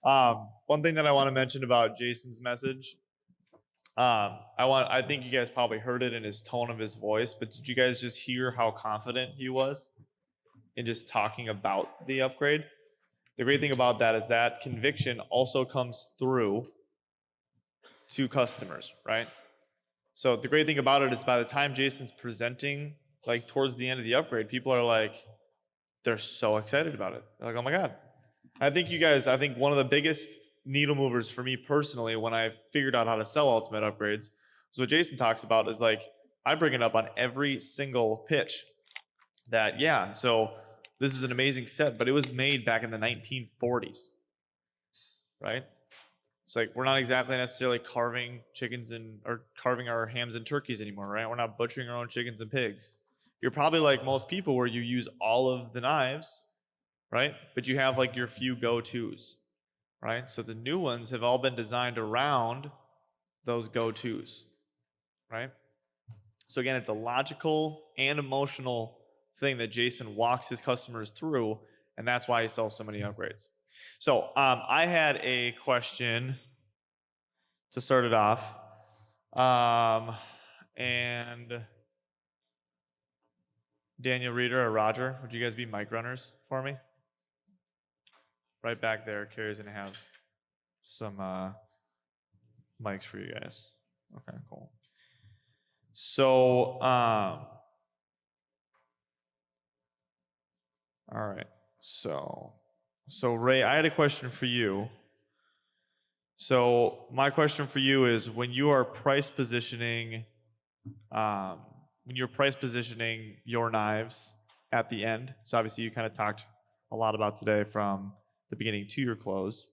One thing that I want to mention about Jason's message, I think you guys probably heard it in his tone of his voice, but did you guys just hear how confident he was in just talking about the upgrade? The great thing about that is that conviction also comes through to customers, right? So the great thing about it is by the time Jason's presenting, like towards the end of the upgrade, people are like, they're so excited about it. They're like, oh my God. I think one of the biggest needle movers for me personally when I figured out how to sell ultimate upgrades is what Jason talks about is like, I bring it up on every single pitch that, yeah, so this is an amazing set, but it was made back in the 1940s, right? It's like we're not exactly necessarily carving chickens or carving our hams and turkeys anymore, right? We're not butchering our own chickens and pigs. You're probably like most people where you use all of the knives, right? But you have like your few go-tos, right? So the new ones have all been designed around those go-tos, right? So again, it's a logical and emotional thing that Jason walks his customers through, and that's why he sells so many upgrades. So I had a question to start it off. And Daniel Reeder or Roger, would you guys be mic runners for me? Right back there, Carrie's gonna have some mics for you guys. Okay, cool. So, all right. So Ray, I had a question for you. So my question for you is when you are price positioning, your knives at the end. So obviously you kind of talked a lot about today from the beginning to your close.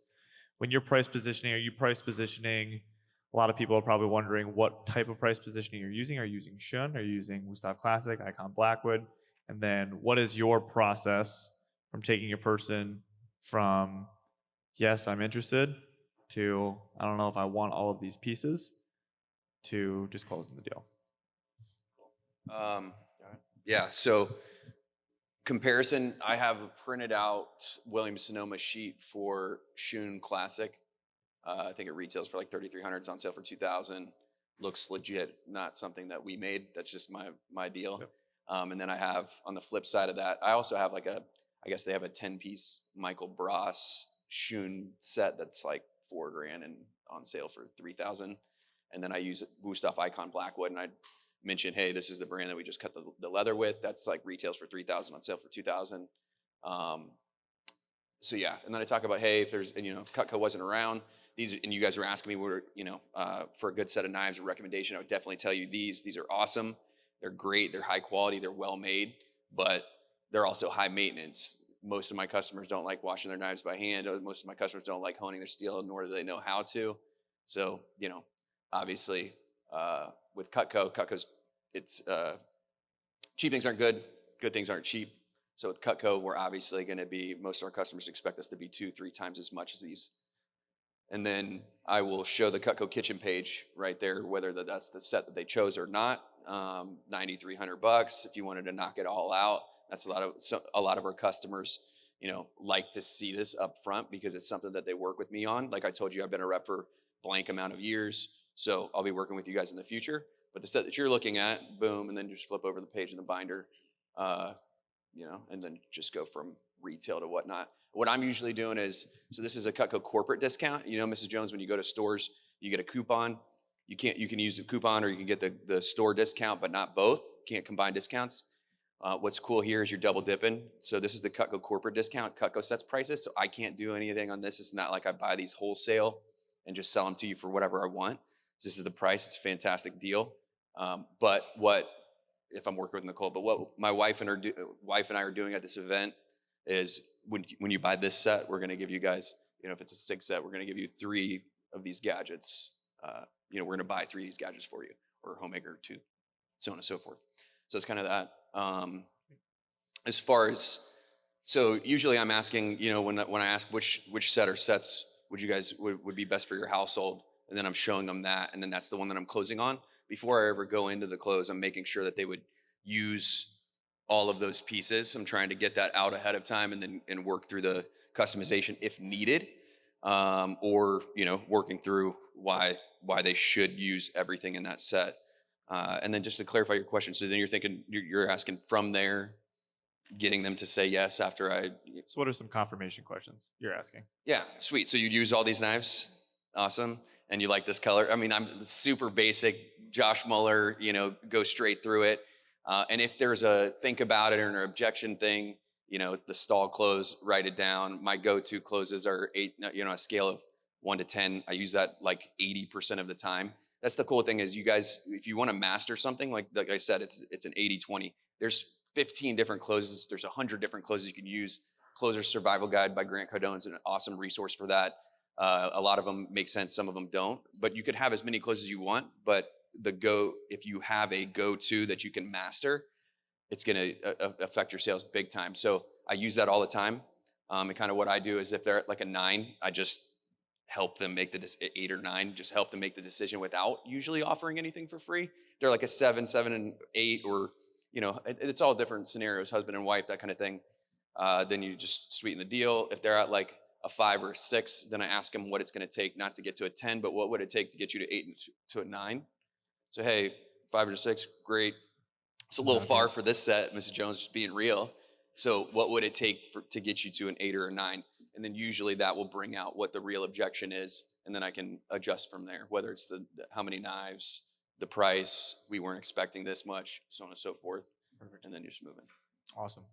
When you're price positioning, are you price positioning? A lot of people are probably wondering what type of price positioning you're using. Are you using Shun? Are you using Wustaf Classic, Icon Blackwood? And then what is your process from taking a person from, yes, I'm interested, to, I don't know if I want all of these pieces, to just closing the deal? Yeah, so comparison, I have a printed out Williams-Sonoma sheet for Shun Classic. I think it retails for like $3,300. It's on sale for $2,000. Looks legit, not something that we made. That's just my deal. Yep. And then I have on the flip side of that, I also have like I guess they have a 10-piece Michael Bross Shun set that's like $4,000 and on sale for $3,000. And then I use Wustaf Icon Blackwood, and I mentioned, hey, this is the brand that we just cut the leather with. That's like retails for $3,000 on sale for $2,000. So yeah, and then I talk about, hey, if Cutco wasn't around, these, and you guys were asking me for a good set of knives, a recommendation, I would definitely tell you these are awesome. They're great, they're high quality, they're well made, but they're also high maintenance. Most of my customers don't like washing their knives by hand. Most of my customers don't like honing their steel, nor do they know how to. So, obviously, with Cutco's, it's cheap things aren't good things aren't cheap. So with Cutco, we're obviously going to be, most of our customers expect us to be 2-3 times as much as these. And then I will show the Cutco kitchen page right there, whether that's the set that they chose or not. $9,300. If you wanted to knock it all out, that's a lot of our customers, like to see this up front because it's something that they work with me on. Like I told you, I've been a rep for blank amount of years, so I'll be working with you guys in the future. But the set that you're looking at, boom, and then just flip over the page in the binder, and then just go from retail to whatnot. What I'm usually doing is, so this is a Cutco corporate discount. Mrs. Jones, when you go to stores, you get a coupon. You can use the coupon or you can get the store discount, but not both. Can't combine discounts. What's cool here is you're double dipping. So this is the Cutco corporate discount. Cutco sets prices, so I can't do anything on this. It's not like I buy these wholesale and just sell them to you for whatever I want. This is the price. It's a fantastic deal. But if I'm working with Nicole, but what my wife and I are doing at this event is when you buy this set, we're going to give you guys, if it's a 6 set, we're going to give you 3 of these gadgets. We're going to buy 3 of these gadgets for you, or Homemaker 2, so on and so forth. So it's kind of that. As far as, so usually I'm asking, when I ask which set or sets would be best for your household, and then I'm showing them that, and then that's the one that I'm closing on. Before I ever go into the close, I'm making sure that they would use all of those pieces. I'm trying to get that out ahead of time and work through the customization if needed. or working through why they should use everything in that set. And then just to clarify your question, so then you're thinking you're asking from there, getting them to say yes after I. So what are some confirmation questions you're asking? Yeah, sweet. So you use all these knives, awesome, and you like this color. I mean, I'm super basic, Josh Muller. Go straight through it. And if there's a think about it or an objection thing, the stall close, write it down. My go-to closes are 8. A scale of 1 to 10. I use that like 80% of the time. That's the cool thing is you guys, if you want to master something, like I said, it's an 80-20. There's 15 different closes. There's 100 different closes you can use. Closer Survival Guide by Grant Cardone is an awesome resource for that. A lot of them make sense, some of them don't. But you could have as many closes as you want. But if you have a go-to that you can master, it's going to affect your sales big time. So I use that all the time. And kind of what I do is if they're at like a 9, I just help them make 8 or 9. Just help them make the decision without usually offering anything for free. If they're like a 7, 7 and 8, or it's all different scenarios, husband and wife, that kind of thing. Then you just sweeten the deal. If they're at like a 5 or a 6, then I ask them what it's going to take, not to get to a 10, but what would it take to get you to 8 and to a 9? So, hey, 5 or 6, great. It's a little far for this set, Mrs. Jones, just being real. So what would it take to get you to an 8 or a 9? And then usually that will bring out what the real objection is. And then I can adjust from there, whether it's how many knives, the price, we weren't expecting this much, so on and so forth. Perfect. And then you're just moving. Awesome.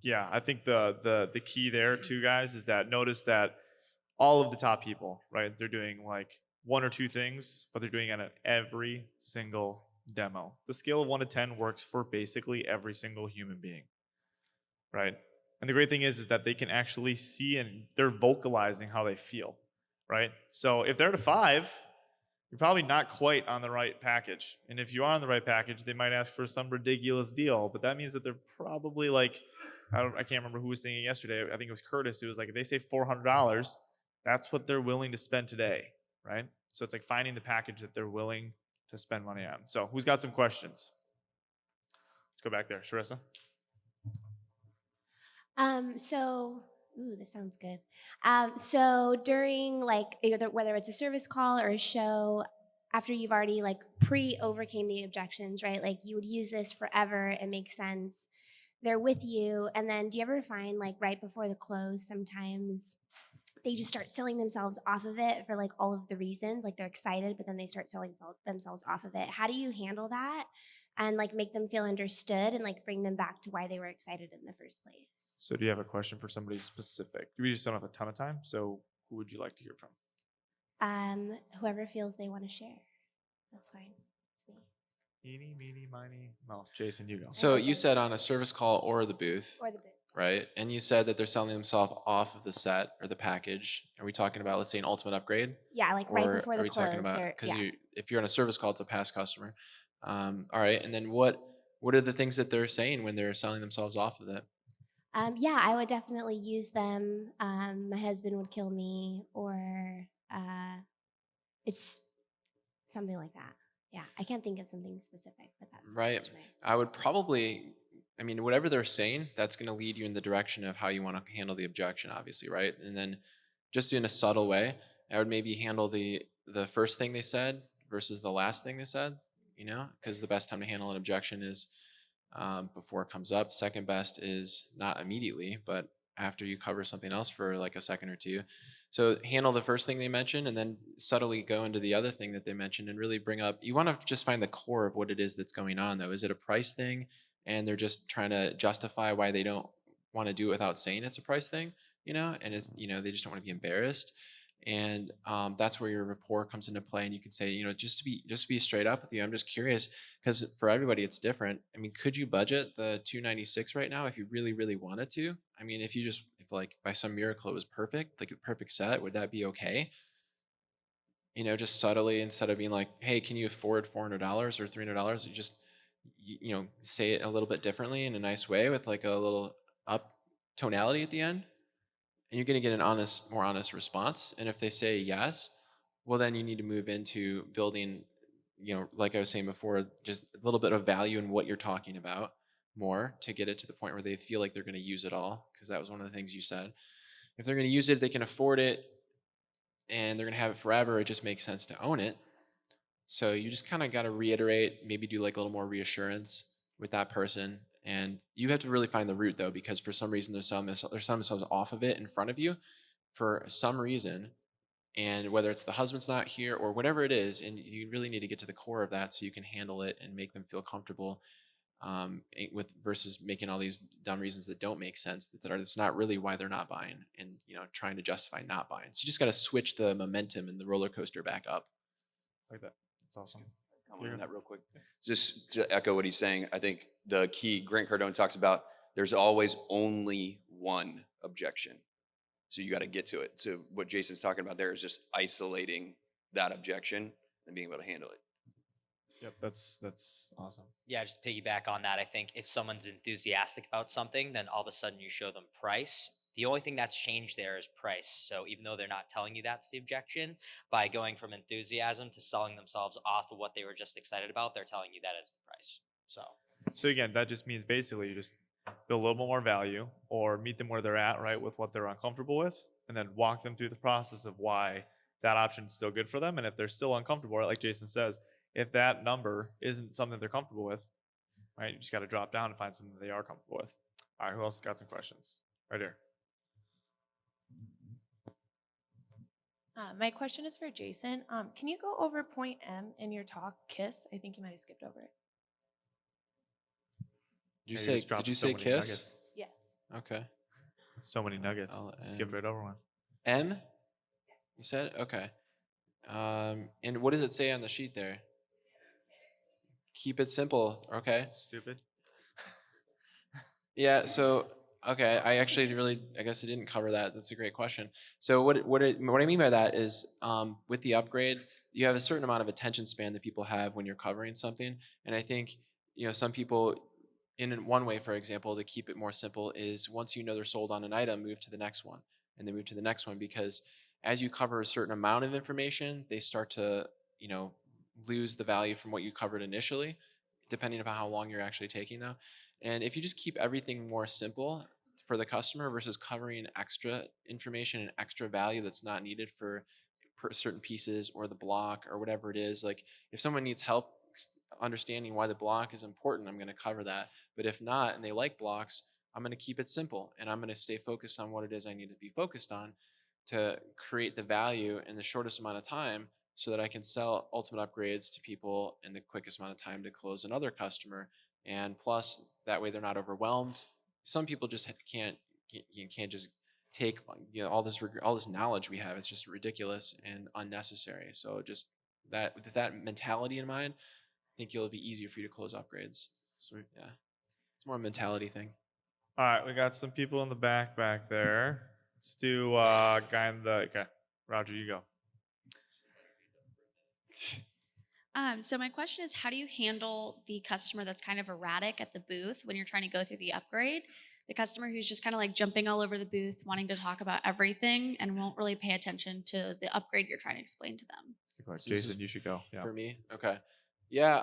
Yeah, I think the key there too, guys, is that notice that all of the top people, right, they're doing like 1 or 2 things, but they're doing it at every single demo. The scale of 1 to 10 works for basically every single human being, right? And the great thing is that they can actually see and they're vocalizing how they feel, right? So if they're at a 5, you're probably not quite on the right package. And if you are on the right package, they might ask for some ridiculous deal, but that means that they're probably like, I can't remember who was saying it yesterday. I think it was Curtis. It was like, if they say $400, that's what they're willing to spend today, right? So it's like finding the package that they're willing to spend money on. So who's got some questions? Let's go back there. Sharissa? This sounds good. So during like whether it's a service call or a show, after you've already like overcame the objections, right? Like you would use this forever. It makes sense. They're with you. And then do you ever find like right before the close, sometimes they just start selling themselves off of it for like all of the reasons, like they're excited, but then they start selling themselves off of it. How do you handle that and like make them feel understood and like bring them back to why they were excited in the first place? So do you have a question for somebody specific? We just don't have a ton of time, so who would you like to hear from? Whoever feels they want to share. That's fine. It's me. Eeny, meeny, miny. Well, Jason, you go. So you said on a service call or the booth, Or the booth. right? And you said that they're selling themselves off of the set or the package. Are we talking about, let's say, an ultimate upgrade? Yeah, like right before the close. Are we talking about, because if you're on a service call, it's a past customer. All right, and then what are the things that they're saying when they're selling themselves off of it? Yeah, I would definitely use them. My husband would kill me, or it's something like that. Yeah, I can't think of something specific, but that's right. I would probably, whatever they're saying, that's going to lead you in the direction of how you want to handle the objection, obviously, right? And then just in a subtle way, I would maybe handle the first thing they said versus the last thing they said, because the best time to handle an objection is before it comes up. Second best is not immediately, but after you cover something else for like a second or two. So handle the first thing they mentioned and then subtly go into the other thing that they mentioned and really bring up, you want to just find the core of what it is that's going on though. Is it a price thing and they're just trying to justify why they don't want to do it without saying it's a price thing, and it's, they just don't want to be embarrassed. And that's where your rapport comes into play. And you can say, just to be straight up with you, I'm just curious, because for everybody it's different. Could you budget the $296 right now if you really, really wanted to? If like by some miracle it was perfect, like a perfect set, would that be okay? Just subtly, instead of being like, hey, can you afford $400 or $300? You just, say it a little bit differently in a nice way with like a little up tonality at the end. And you're going to get an more honest response. And if they say yes, well, then you need to move into building, like I was saying before, just a little bit of value in what you're talking about more to get it to the point where they feel like they're going to use it all. Because that was one of the things you said. If they're going to use it, they can afford it, and they're going to have it forever. It just makes sense to own it. So you just kind of got to reiterate, maybe do like a little more reassurance with that person. And you have to really find the root though, because for some reason they're selling themselves off of it in front of you for some reason. And whether it's the husband's not here or whatever it is, and you really need to get to the core of that so you can handle it and make them feel comfortable with versus making all these dumb reasons that don't make sense that's not really why they're not buying, and trying to justify not buying. So you just got to switch the momentum and the roller coaster back up. Like that. That's awesome. Comment on that real quick. Just to echo what he's saying, I think the key, Grant Cardone talks about, there's always only one objection. So you got to get to it. So what Jason's talking about there is just isolating that objection and being able to handle it. Yep, that's awesome. Yeah, just to piggyback on that, I think if someone's enthusiastic about something, then all of a sudden you show them price. The only thing that's changed there is price. So even though they're not telling you that's the objection, by going from enthusiasm to selling themselves off of what they were just excited about, they're telling you that it's the price. So again, that just means basically you just build a little bit more value or meet them where they're at, right, with what they're uncomfortable with, and then walk them through the process of why that option is still good for them. And if they're still uncomfortable, right, like Jason says, if that number isn't something they're comfortable with, right, you just got to drop down and find something that they are comfortable with. All right, who else got some questions? Right here. My question is for Jason. Can you go over point M in your talk, KISS? I think you might have skipped over it. Did you Yeah, say? just dropped Did you so say many kiss? nuggets. Yes. Okay. So many nuggets. Skipped right over one. M. You said okay. And what does it say on the sheet there? Keep it simple. Okay. Stupid. Yeah. So okay, I actually I guess I didn't cover that. That's a great question. So what I mean by that is with the upgrade, you have a certain amount of attention span that people have when you're covering something, and I think some people, in one way, for example, to keep it more simple is once they're sold on an item, move to the next one, and then move to the next one, because as you cover a certain amount of information, they start to lose the value from what you covered initially, depending upon how long you're actually taking now. And if you just keep everything more simple for the customer versus covering extra information and extra value that's not needed for certain pieces or the block or whatever it is, like if someone needs help understanding why the block is important, I'm going to cover that. But if not, and they like blocks, I'm going to keep it simple and I'm going to stay focused on what it is I need to be focused on to create the value in the shortest amount of time so that I can sell ultimate upgrades to people in the quickest amount of time to close another customer. And plus, that way they're not overwhelmed. Some people just you can't just take all this knowledge we have. It's just ridiculous and unnecessary. So just with that mentality in mind, I think it'll be easier for you to close upgrades. Sweet. Yeah, it's more a mentality thing. All right, we got some people in the back there. Let's do guy in the. Okay, Roger, you go. So my question is, how do you handle the customer that's kind of erratic at the booth when you're trying to go through the upgrade? The customer who's just kind of like jumping all over the booth, wanting to talk about everything and won't really pay attention to the upgrade you're trying to explain to them. So Jason, you should go. Yeah. For me? Okay. Yeah.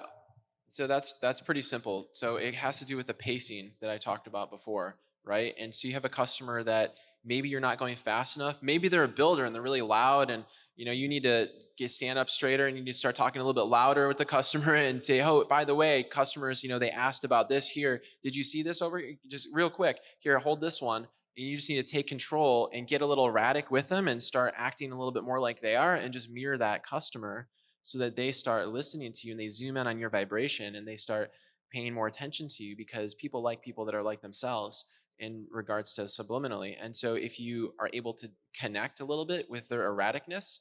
So that's pretty simple. So it has to do with the pacing that I talked about before, right? And so you have a customer that maybe you're not going fast enough. Maybe they're a builder and they're really loud, and you need to stand up straighter and you need to start talking a little bit louder with the customer and say, oh, by the way, customers, they asked about this here. Did you see this over? Just real quick, here, hold this one. And you just need to take control and get a little erratic with them and start acting a little bit more like they are and just mirror that customer so that they start listening to you and they zoom in on your vibration and they start paying more attention to you, because people like people that are like themselves in regards to subliminally. And so if you are able to connect a little bit with their erraticness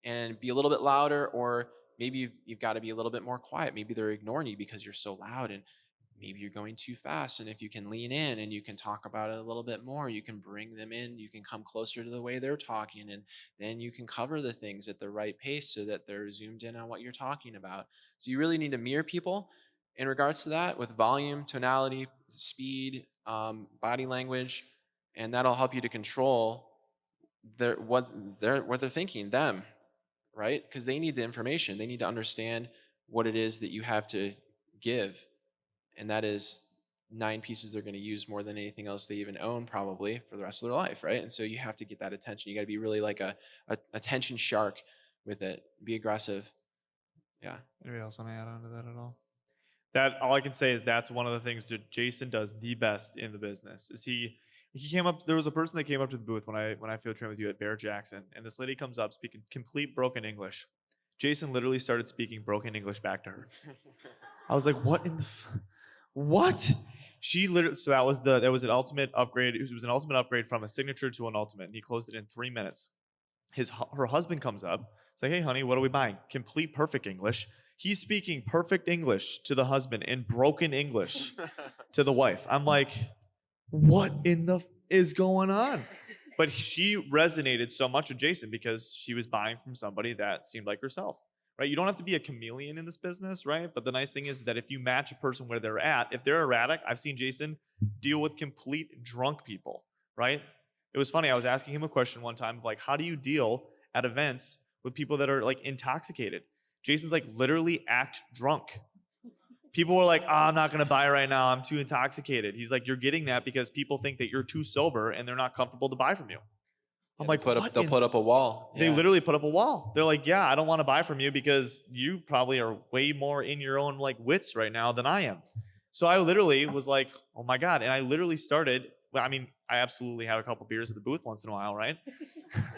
and be a little bit louder, or maybe you've got to be a little bit more quiet. Maybe they're ignoring you because you're so loud, and maybe you're going too fast. And if you can lean in and you can talk about it a little bit more, you can bring them in, you can come closer to the way they're talking, and then you can cover the things at the right pace so that they're zoomed in on what you're talking about. So you really need to mirror people in regards to that with volume, tonality, speed, body language, and that'll help you to control what they're thinking, them, right? Because they need the information. They need to understand what it is that you have to give. And that is 9 pieces they're going to use more than anything else they even own probably for the rest of their life, right? And so you have to get that attention. You got to be really like a attention shark with it. Be aggressive. Yeah. Anybody else want to add on to that at all? That all I can say is that's one of the things that Jason does the best in the business. Is he came up? There was a person that came up to the booth when I field trained with you at Bear Jackson, and this lady comes up speaking complete broken English. Jason literally started speaking broken English back to her. I was like, what in the what? She literally, so that was an ultimate upgrade. It was an ultimate upgrade from a signature to an ultimate, and he closed it in 3 minutes. Her husband comes up. It's like, hey, honey, what are we buying? Complete perfect English. He's speaking perfect English to the husband and broken English to the wife. I'm like, what in the is going on? But she resonated so much with Jason because she was buying from somebody that seemed like herself, right? You don't have to be a chameleon in this business, right? But the nice thing is that if you match a person where they're at, if they're erratic, I've seen Jason deal with complete drunk people, right? It was funny. I was asking him a question one time, like, how do you deal at events with people that are like intoxicated? Jason's like, literally act drunk. People were like, oh, I'm not going to buy right now. I'm too intoxicated. He's like, you're getting that because people think that you're too sober and they're not comfortable to buy from you. I'm like, they'll put up a wall. They Yeah. literally put up a wall. They're like, yeah, I don't want to buy from you because you probably are way more in your own like wits right now than I am. So I literally was like, oh my God. And I literally started, well, I mean, I absolutely have a couple beers at the booth once in a while, right?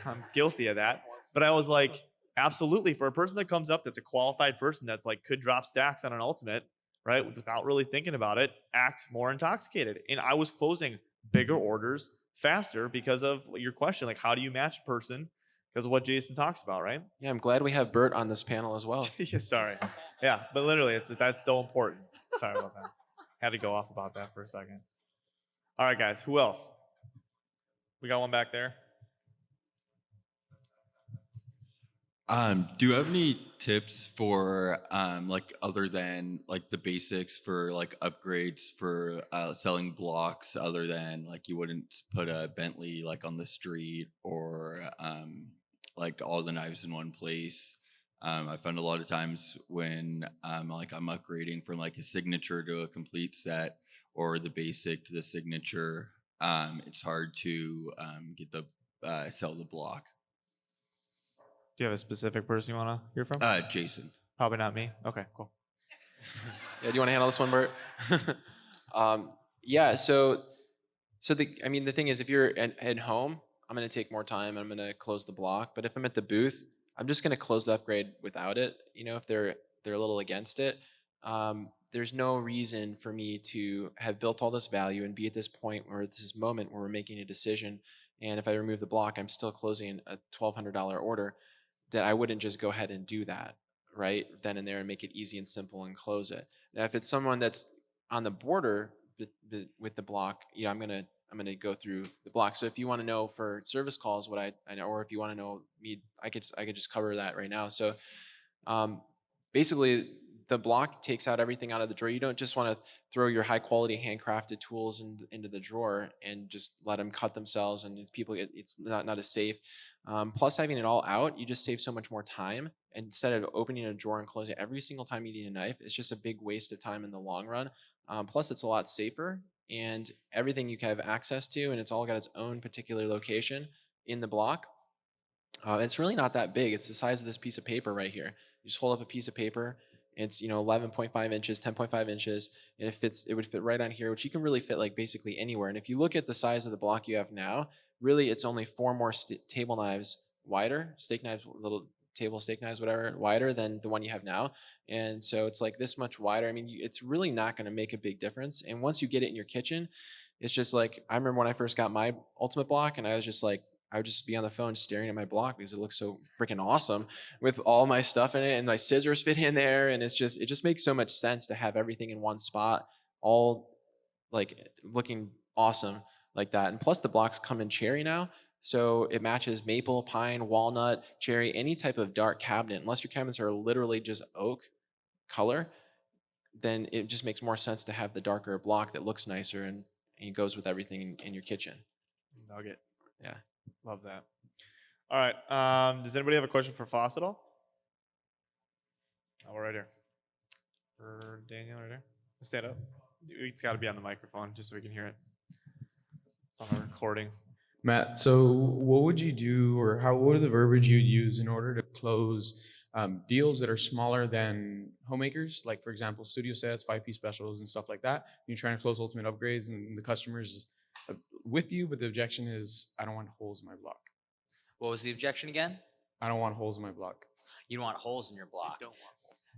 I'm guilty of that. But I was like, absolutely, for a person that comes up that's a qualified person that's like could drop stacks on an ultimate, right? Without really thinking about it, act more intoxicated. And I was closing bigger orders faster because of your question, like how do you match a person because of what Jason talks about, right? Yeah, I'm glad we have Bert on this panel as well. Yeah, sorry. Yeah, but literally that's so important. Sorry about that. Had to go off about that for a second. All right, guys, who else? We got one back there. Do you have any tips for like other than like the basics for like upgrades for selling blocks other than like you wouldn't put a Bentley like on the street or like all the knives in one place? I found a lot of times when like I'm upgrading from like a signature to a complete set or the basic to the signature, it's hard to get the sell the block. Do you have a specific person you want to hear from? Jason. Probably not me. Okay, cool. Yeah, do you want to handle this one, Bert? Yeah, so the thing is, if you're at home, I'm going to take more time. I'm going to close the block. But if I'm at the booth, I'm just going to close the upgrade without it. You know, if they're a little against it, there's no reason for me to have built all this value and be at this point or this moment where we're making a decision. And if I remove the block, I'm still closing a $1,200 order. That I wouldn't just go ahead and do that right then and there and make it easy and simple and close it. Now, if it's someone that's on the border with the block, you know, I'm gonna go through the block. So if you want to know for service calls what I know, or if you want to know me, I could just cover that right now. So basically, the block takes out everything out of the drawer. You don't just want to throw your high quality handcrafted tools into the drawer and just let them cut themselves. And it's not as safe. Plus, having it all out, you just save so much more time. Instead of opening a drawer and closing it every single time you need a knife, it's just a big waste of time in the long run. Plus, it's a lot safer, and everything you can have access to, and it's all got its own particular location in the block. It's really not that big. It's the size of this piece of paper right here. You just hold up a piece of paper. It's 11.5 inches, 10.5 inches, and it would fit right on here, which you can really fit like basically anywhere. And if you look at the size of the block you have now, really it's only 4 more table knives wider, steak knives, little table steak knives, whatever, wider than the one you have now. And so it's like this much wider. I mean, it's really not going to make a big difference. And once you get it in your kitchen, it's just like, I remember when I first got my ultimate block and I was just like, I would just be on the phone staring at my block because it looks so freaking awesome with all my stuff in it and my scissors fit in there. And it just makes so much sense to have everything in one spot, all like looking awesome like that. And plus the blocks come in cherry now. So it matches maple, pine, walnut, cherry, any type of dark cabinet. Unless your cabinets are literally just oak color, then it just makes more sense to have the darker block that looks nicer and goes with everything in your kitchen. Nugget. Yeah. Love that. All right. Does anybody have a question for Foss at all? Oh, we're right here. For Daniel right here. Stand up. It's got to be on the microphone just so we can hear it. It's on a recording. Matt, so what would you do, or what are the verbiage you'd use in order to close deals that are smaller than homemakers, like for example, studio sets, 5-piece specials, and stuff like that? You're trying to close ultimate upgrades, and the customer's with you, but the objection is, I don't want holes in my block. What was the objection again? I don't want holes in my block. You don't want holes in your block.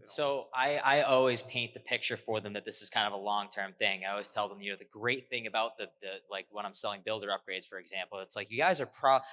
So I always paint the picture for them that this is kind of a long-term thing. I always tell them, the great thing about the like when I'm selling builder upgrades, for example, it's like you guys are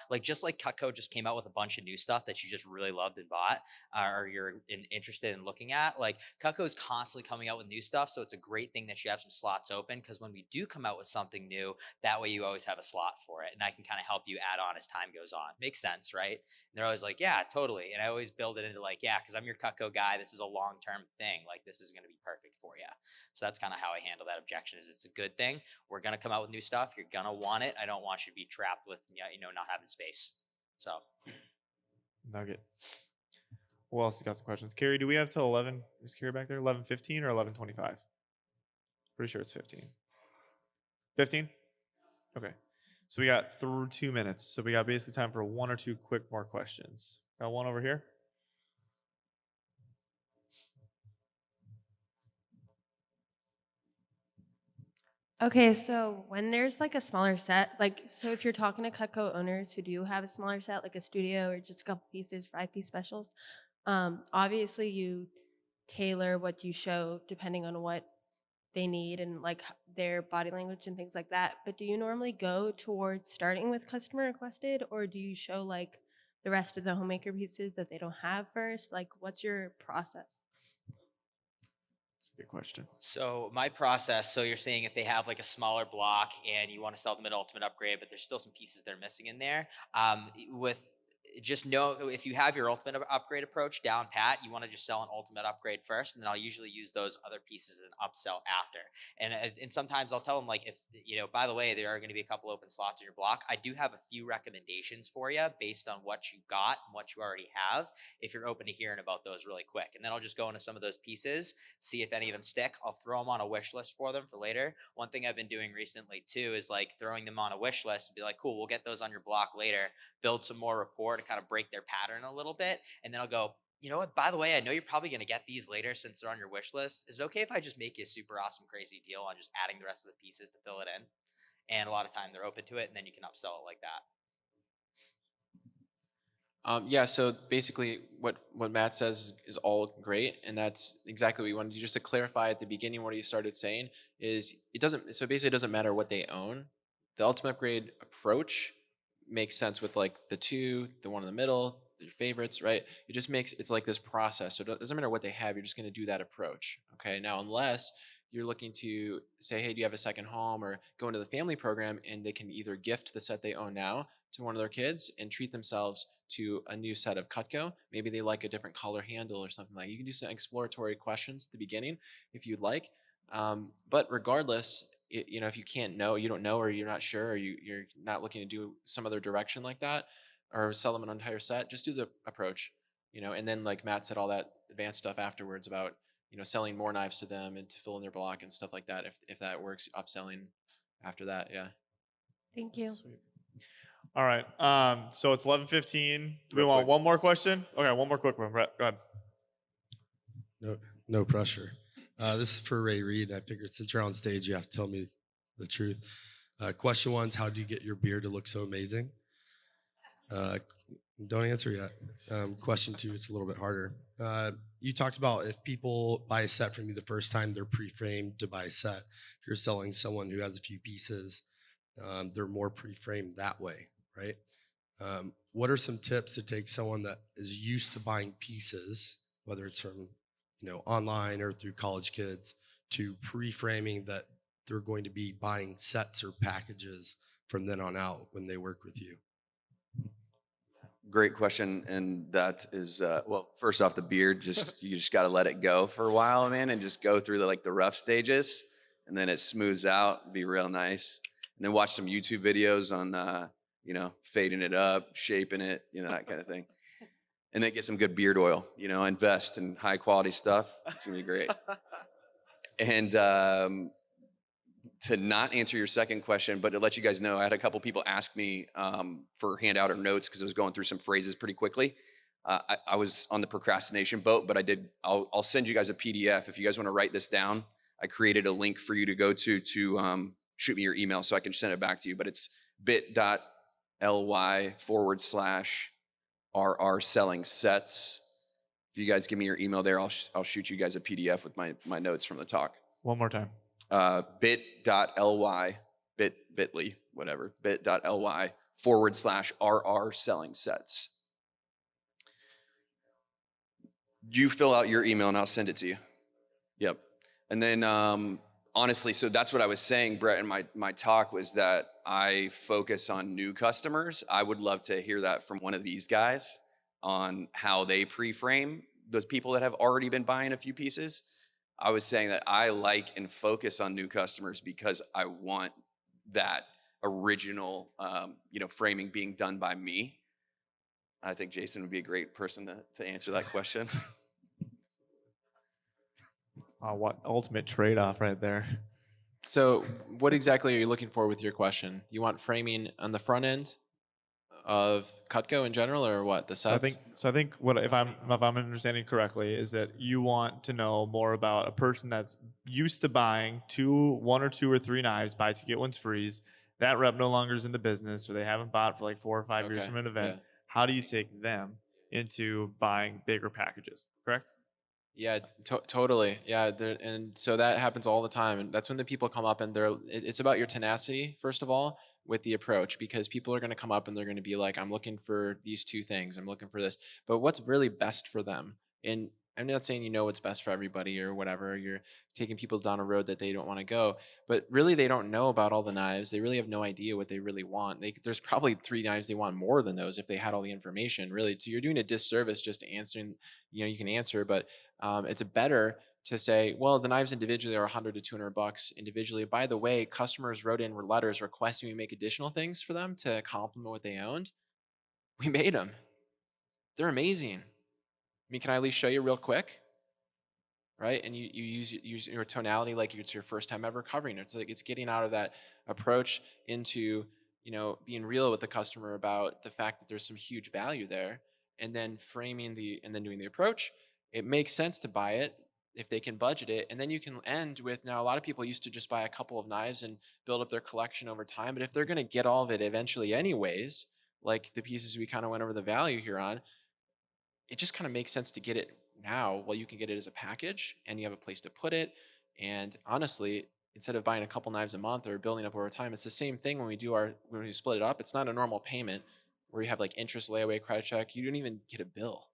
like just like Cutco just came out with a bunch of new stuff that you just really loved and bought, or you're interested in looking at. Like Cutco is constantly coming out with new stuff, so it's a great thing that you have some slots open, because when we do come out with something new, that way you always have a slot for it, and I can kind of help you add on as time goes on. Makes sense, right? And they're always like, yeah, totally. And I always build it into like, yeah, because I'm your Cutco guy. This is a long-term thing. Like this is going to be perfect for you. So that's kind of how I handle that objection. Is it's a good thing. We're going to come out with new stuff. You're going to want it. I don't want you to be trapped with, not having space. So. Nugget. Who else has got some questions? Carrie, do we have till 11? Is Carrie back there? 11:15 or 11:25? Pretty sure it's 15. 15? Okay. So we got through 2 minutes. So we got basically time for one or two quick more questions. Got one over here. Okay, so when there's like a smaller set, so if you're talking to Cutco owners who do have a smaller set, like a studio or just a couple pieces, 5-piece specials, obviously you tailor what you show depending on what they need and like their body language and things like that. But do you normally go towards starting with customer requested, or do you show like the rest of the homemaker pieces that they don't have first? Like, what's your process? That's a good question. So my process, so you're saying if they have like a smaller block and you want to sell them an ultimate upgrade, but there's still some pieces they're missing in there, with just know if you have your ultimate upgrade approach down pat, you want to just sell an ultimate upgrade first, and then I'll usually use those other pieces and upsell after. And sometimes I'll tell them like, if by the way, there are going to be a couple open slots in your block, I do have a few recommendations for you based on what you got and what you already have, if you're open to hearing about those really quick. And then I'll just go into some of those pieces, see if any of them stick. I'll throw them on a wish list for them for later. One thing I've been doing recently too is like throwing them on a wish list and be like, cool, we'll get those on your block later, build some more rapport to kind of break their pattern a little bit. And then I'll go, you know what, by the way, I know you're probably going to get these later since they're on your wish list. Is it okay if I just make you a super awesome, crazy deal on just adding the rest of the pieces to fill it in? And a lot of time they're open to it, and then you can upsell it like that. Yeah, so basically what Matt says is all great, and that's exactly what we wanted to do. Just to clarify at the beginning what he started saying is it doesn't matter what they own. The ultimate upgrade approach makes sense with like the one in the middle, your favorites, right? It's like this process. So it doesn't matter what they have, you're just going to do that approach. Okay, now unless you're looking to say, hey, do you have a second home, or go into the family program and they can either gift the set they own now to one of their kids and treat themselves to a new set of Cutco. Maybe they like a different color handle or something like that. You can do some exploratory questions at the beginning if you'd like. But regardless, if you you don't know, or you're not sure, or you're not looking to do some other direction like that, or sell them an entire set, just do the approach, and then like Matt said, all that advanced stuff afterwards about, selling more knives to them and to fill in their block and stuff like that. If that works, upselling after that. Yeah. Thank you. Sweet. All right. So it's 11:15. Do we Real want quick. one more question? Okay, one more quick one. Brett, go ahead. No pressure. This is for Ray Reed. I figured since you're on stage, you have to tell me the truth. Question 1 is, how do you get your beard to look so amazing? Don't answer yet. Question 2, it's a little bit harder. You talked about if people buy a set from you the first time, they're pre-framed to buy a set. If you're selling someone who has a few pieces, they're more pre-framed that way, right? What are some tips to take someone that is used to buying pieces, whether it's from online or through College Kids, to pre-framing that they're going to be buying sets or packages from then on out when they work with you? Great question, and that is well. First off, the beard, you just got to let it go for a while, man, and just go through the rough stages, and then it smooths out, be real nice. And then watch some YouTube videos on fading it up, shaping it, that kind of thing. And then get some good beard oil. Invest in high quality stuff. It's gonna be great. And to not answer your second question, but to let you guys know, I had a couple people ask me for handout or notes because I was going through some phrases pretty quickly. I was on the procrastination boat, but I'll send you guys a PDF. If you guys want to write this down, I created a link for you to go to shoot me your email so I can send it back to you. But it's bit.ly/RR selling sets. If you guys give me your email there, I'll shoot you guys a PDF with my notes from the talk. One more time. Bit.ly, bit.ly, whatever, bit.ly/RR selling sets. You fill out your email and I'll send it to you. Yep. And then honestly, so that's what I was saying, Brett, in my talk was that I focus on new customers. I would love to hear that from one of these guys on how they pre-frame those people that have already been buying a few pieces. I was saying that I like and focus on new customers because I want that original, framing being done by me. I think Jason would be a great person to answer that question. What ultimate trade-off right there. So what exactly are you looking for with your question? You want framing on the front end of Cutco in general, or what? The sets? So I think what if I'm understanding correctly is that you want to know more about a person that's used to buying one or two or three knives, buy two get one's freeze. That rep no longer is in the business, or they haven't bought for like 4 or 5 years Okay, from an event. yeah. How do you take them into buying bigger packages? Correct? Yeah, totally. Yeah, and so that happens all the time, and that's when the people come up and it's about your tenacity first of all with the approach, because people are going to come up and they're going to be like, I'm looking for these two things, I'm looking for this, but what's really best for them? And I'm not saying you know what's best for everybody or whatever. You're taking people down a road that they don't want to go, but really they don't know about all the knives. They really have no idea what they really want. There's probably 3 knives they want more than those if they had all the information. Really, so you're doing a disservice just answering. You can answer, but it's better to say, well, the knives individually are $100 to $200 individually. By the way, customers wrote in letters requesting we make additional things for them to complement what they owned. We made them. They're amazing. I mean, can I at least show you real quick? Right? And you use your tonality like it's your first time ever covering it. It's like it's getting out of that approach into being real with the customer about the fact that there's some huge value there, and then doing the approach. It makes sense to buy it if they can budget it, and then you can end with, now a lot of people used to just buy a couple of knives and build up their collection over time, but if they're going to get all of it eventually anyways, like the pieces we kind of went over the value here on, it just kind of makes sense to get it now while you can get it as a package and you have a place to put it. And honestly, instead of buying a couple knives a month or building up over time, it's the same thing when we split it up. It's not a normal payment where you have like interest, layaway, credit check. You don't even get a bill.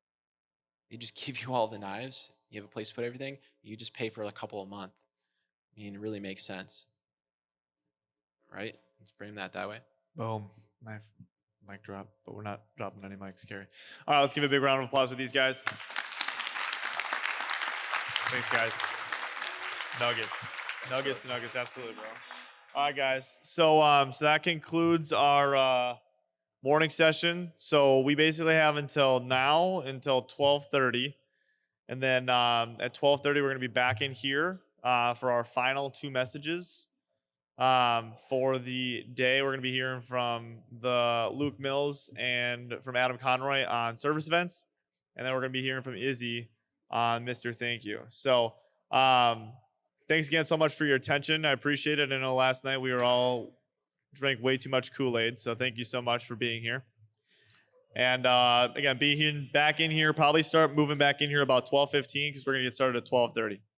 They just give you all the knives. You have a place to put everything. You just pay for a couple a month. I mean, it really makes sense, right? Frame that way. Boom. Mic drop, but we're not dropping any mics, Gary. All right, let's give a big round of applause for these guys. Thanks, guys. Nuggets, absolutely, bro. All right, guys. So that concludes our morning session. So we basically have until 12:30, and then at 12:30 we're going to be back in here for our final 2 messages. For the day, we're going to be hearing from the Luke Mills and from Adam Conroy on service events, and then we're going to be hearing from Izzy on Mr. Thank You. So thanks again so much for your attention. I appreciate it. I know last night we were all drank way too much Kool-Aid, so thank you so much for being here. And again, back in here, probably start moving back in here about 12:15 because we're going to get started at 12:30.